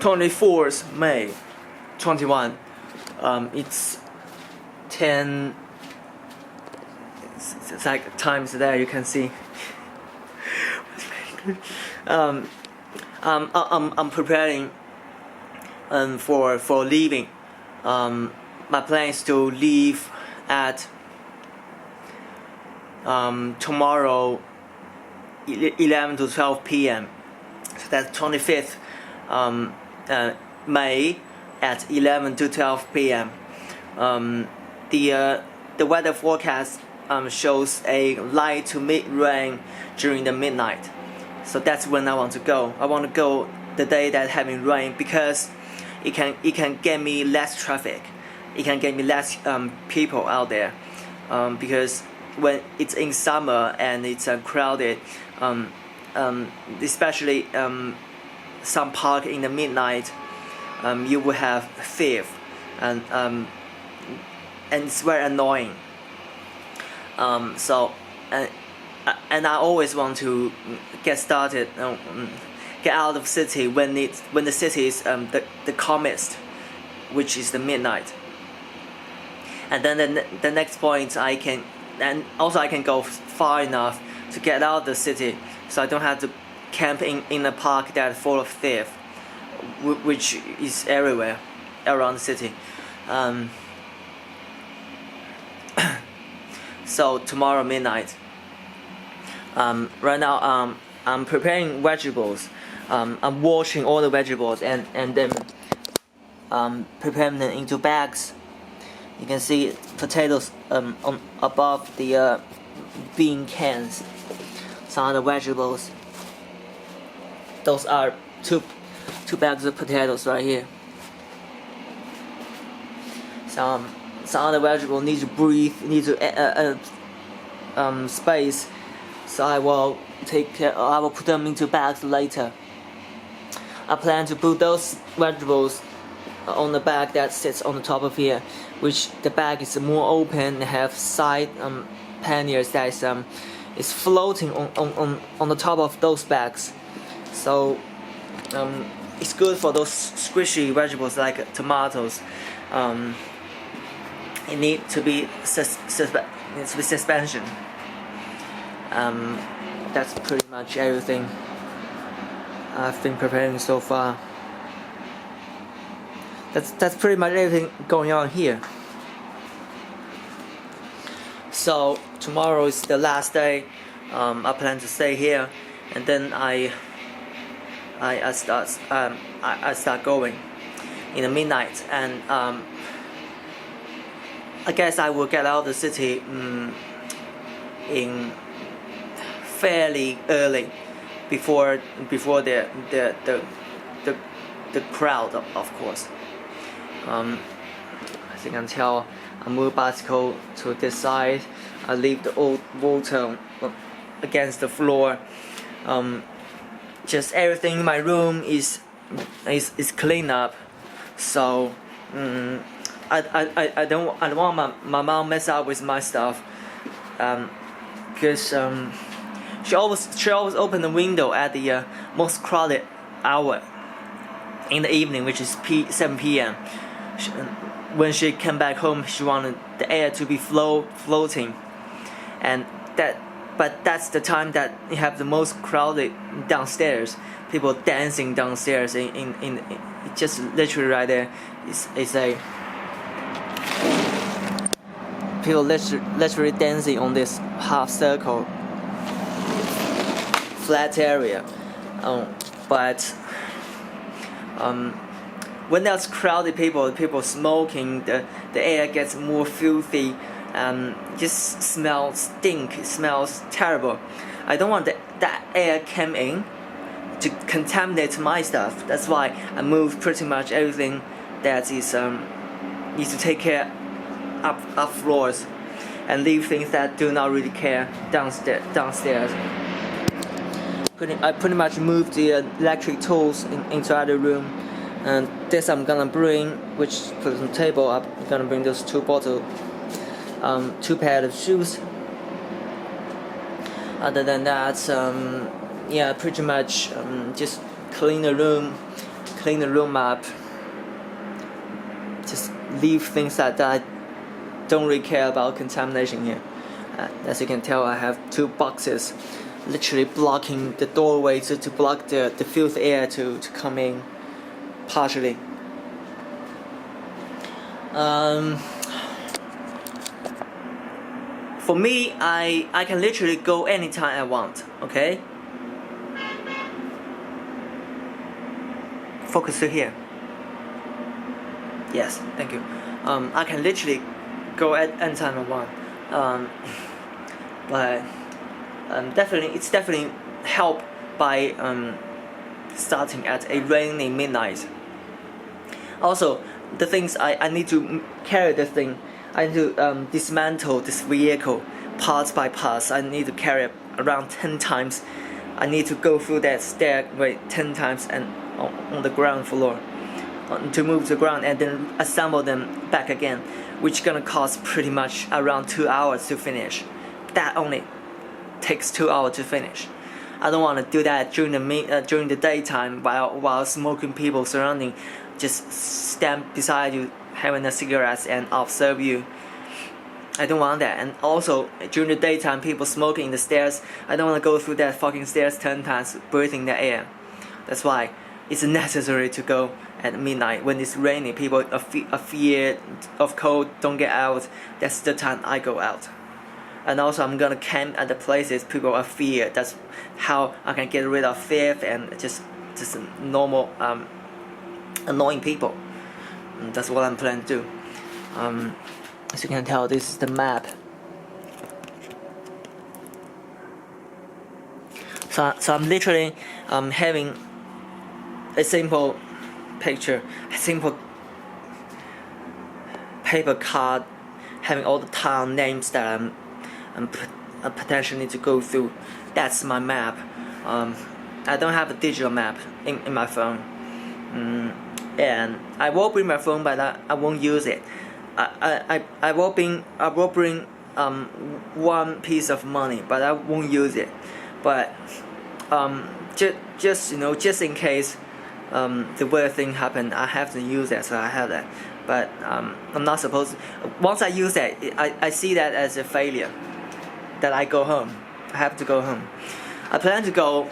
24th May 21. It's 10. It's like times there. You can see. I'm preparing for leaving. My plan is to leave at tomorrow 11 to 12 p.m. So that's 25th May at 11 to 12 p.m. The weather forecast shows a light to mid rain during the midnight. So that's when I want to go. I want to go the day that having rain because it can get me less traffic. It can get me less people out there. Because when it's in summer and it's crowded, especially some park in the midnight, you will have thief, and it's very annoying. And I always want to get started, get out of city when the city is the calmest, which is the midnight. And then the next point I can go far enough to get out of the city, so I don't have to camp in a park that's full of thieves, which is everywhere around the city. So tomorrow midnight. Right now I'm preparing vegetables. I'm washing all the vegetables and then preparing them into bags. You can see potatoes on above the bean cans. Some other vegetables. Those are two bags of potatoes right here. Some other vegetables need to breathe, need to space. So I will put them into bags later. I plan to put those vegetables on the bag that sits on the top of here, which the bag is more open and have side panniers that is floating on the top of those bags. So it's good for those squishy vegetables like tomatoes. It needs to be suspension. That's pretty much everything I've been preparing so far. That's pretty much everything going on here. So tomorrow is the last day. I plan to stay here, and then I start going in the midnight, and I guess I will get out of the city in fairly early, before the crowd, of course. I think until I move bicycle to this side, I leave the old water against the floor. Just everything in my room is clean up, so I don't want my mom mess up with my stuff, because she always open the window at the most crowded hour in the evening, which is 7 p.m. When she came back home, she wanted the air to be floating, but that's the time that you have the most crowded downstairs. People dancing downstairs in just literally right there. It's a people literally dancing on this half circle flat area. But when there's crowded people smoking, the air gets more filthy. Just stink. It smells terrible. I don't want that air come in to contaminate my stuff. That's why I moved pretty much everything that is needs to take care up floors, and leave things that do not really care downstairs. I pretty much moved the electric tools into other room, and this I'm gonna bring, which put on the table. I'm gonna bring those two bottles, 2 pairs of shoes. Other than that, yeah, pretty much just clean the room, clean the room up, just leave things that I don't really care about contamination here. As you can tell, I have 2 boxes literally blocking the doorway to block the filthy air to come in partially. For me, I can literally go anytime I want, okay? Focus to here. Yes, thank you. I can literally go at any time I want. But it's definitely helped by starting at a rainy midnight. Also, the things I need to carry this thing. I need to dismantle this vehicle parts by parts. I need to carry it around 10 times. I need to go through that stairway 10 times and on the ground floor to move to the ground and then assemble them back again, which gonna cost pretty much around 2 hours to finish. That only takes 2 hours to finish. I don't want to do that during the daytime while smoking people surrounding just stand beside you having a cigarette and observe you. I don't want that. And also during the daytime, people smoking in the stairs. I don't want to go through that fucking stairs 10 times breathing the air. That's why it's necessary to go at midnight when it's raining. People are fear of cold, don't get out. That's the time I go out. And also I'm gonna camp at the places people are fear. That's how I can get rid of fear and just normal annoying people. And that's what I'm planning to do. As you can tell, this is the map. So I'm literally having a simple picture, a simple paper card having all the town names that I'm potentially need to go through. That's my map. I don't have a digital map in my phone. And I will bring my phone, but I won't use it. I will bring one piece of money, but I won't use it. But just in case the weird thing happened, I have to use that, so I have that. But I'm not supposed. Once I use that, I see that as a failure. That I go home. I have to go home. I plan to go.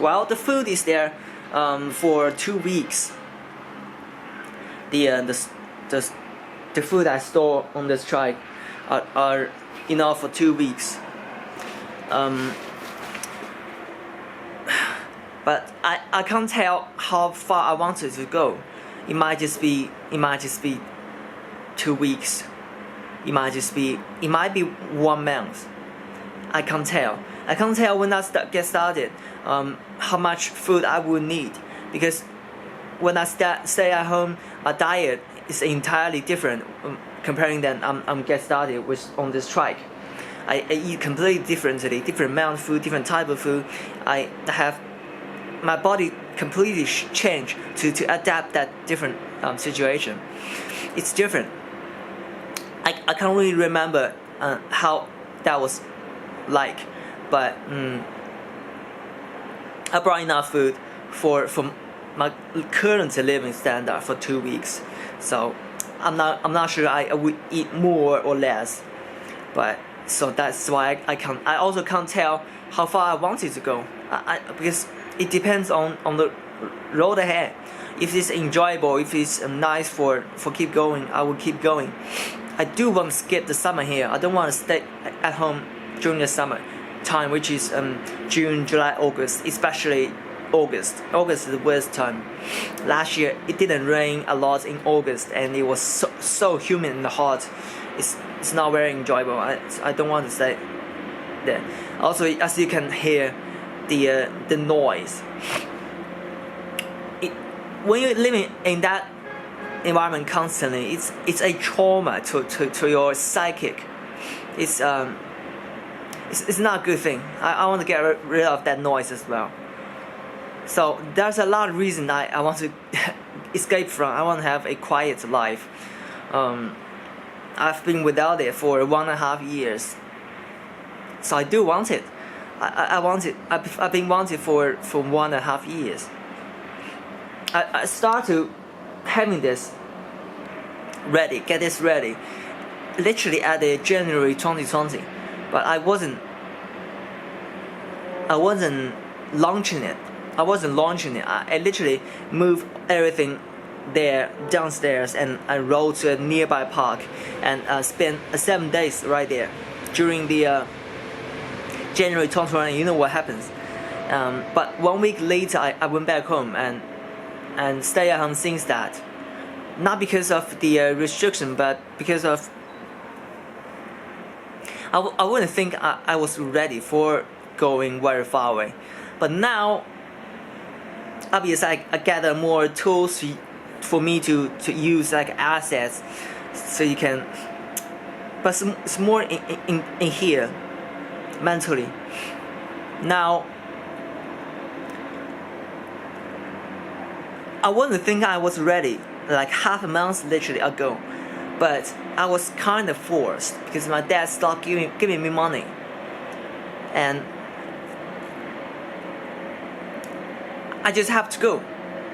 Well, the food is there for 2 weeks. The food I store on the strike are enough for 2 weeks. But I can't tell how far I wanted to go. It might just be 2 weeks. It might be 1 month. I can't tell. I can't tell when I get started how much food I would need, because when I stay at home, my diet is entirely different comparing than I'm get started with on this strike. I eat completely differently, different amount of food, different type of food. I have my body completely changed to adapt that different situation. It's different. I can't really remember how that was like, but I brought enough food for my current living standard for 2 weeks. So I'm not sure I would eat more or less, but so that's why I also can't tell how far I wanted to go. Because it depends on the road ahead. If it's enjoyable, if it's nice for keep going, I will keep going. I do want to skip the summer here. I don't want to stay at home during the summer time, which is June, July, August, especially August. August is the worst time. Last year it didn't rain a lot in August, and it was so humid and hot. It's not very enjoyable. I don't want to stay there. Also, as you can hear, the noise. When you're living in that environment constantly, it's a trauma to your psychic. It's not a good thing. I want to get rid of that noise as well. So there's a lot of reason I want to escape from. I want to have a quiet life. I've been without it for 1.5 years. So I do want it. I want it. I've been wanting for 1.5 years. I start to having this ready, get this ready, literally at the January 2020, but I wasn't launching it. I literally moved everything there downstairs, and I rode to a nearby park and spent 7 days right there during the January 2020. You know what happens? But 1 week later, I went back home and stay at home since that. Not because of the restriction, but because of I wouldn't think I was ready for going very far away. But now, obviously, I gather more tools for me to use, like assets, so you can. But it's more in here, mentally. Now, I wouldn't think I was ready like half a month literally ago, but I was kind of forced because my dad stopped giving me money, and I just have to go.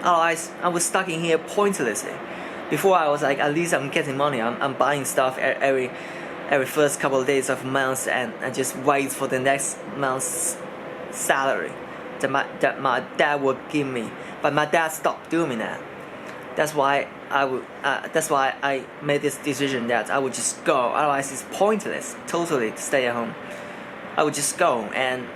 Otherwise, I was stuck in here pointlessly. Before I was like, at least I'm getting money. I'm buying stuff every first couple of days of months, and I just wait for the next month's salary that my dad would give me. But my dad stopped doing that. That's why I made this decision that I would just go. Otherwise, it's pointless totally to stay at home. I would just go, and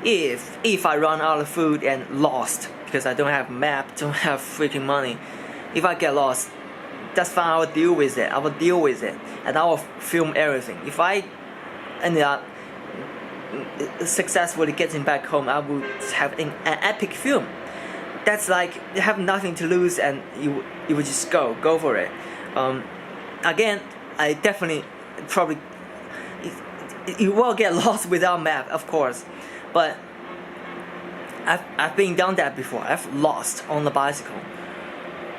if I run out of food and lost because I don't have map, don't have freaking money, if I get lost, that's fine. I will deal with it. And I will film everything. If I ended up successfully getting back home, I would have an epic film. That's like you have nothing to lose, and you would just go for it. Again, I definitely probably you will get lost without map, of course, but I've been done that before. I've lost on the bicycle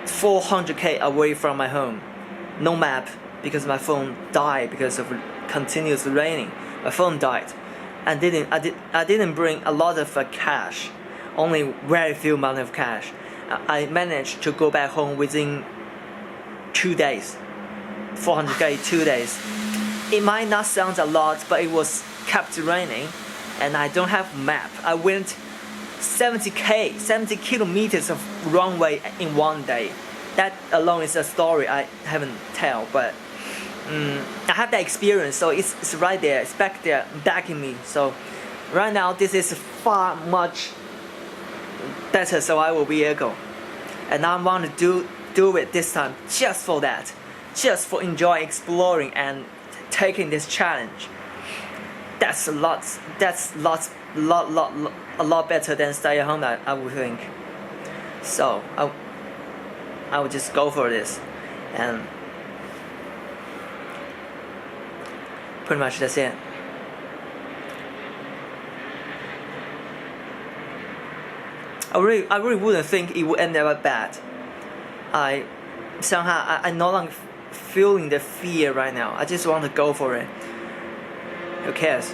400k away from my home, no map, because my phone died because of continuous raining. My phone died, and I didn't bring a lot of cash, only very few amount of cash. I managed to go back home within 2 days, 400k 2 days. It might not sound a lot, but it was kept raining, and I don't have map. I went 70 kilometers of runway in 1 day. That alone is a story I haven't tell, but I have that experience, so it's right there, it's back there, backing me. So right now, this is far much better survival vehicle, and I want to do it this time just for that, just for enjoy exploring and taking this challenge. That's a lot better than stay at home, I would think. So I would just go for this, and pretty much that's it. I really wouldn't think it would end up bad. I no longer feeling the fear right now. I just want to go for it. Who cares?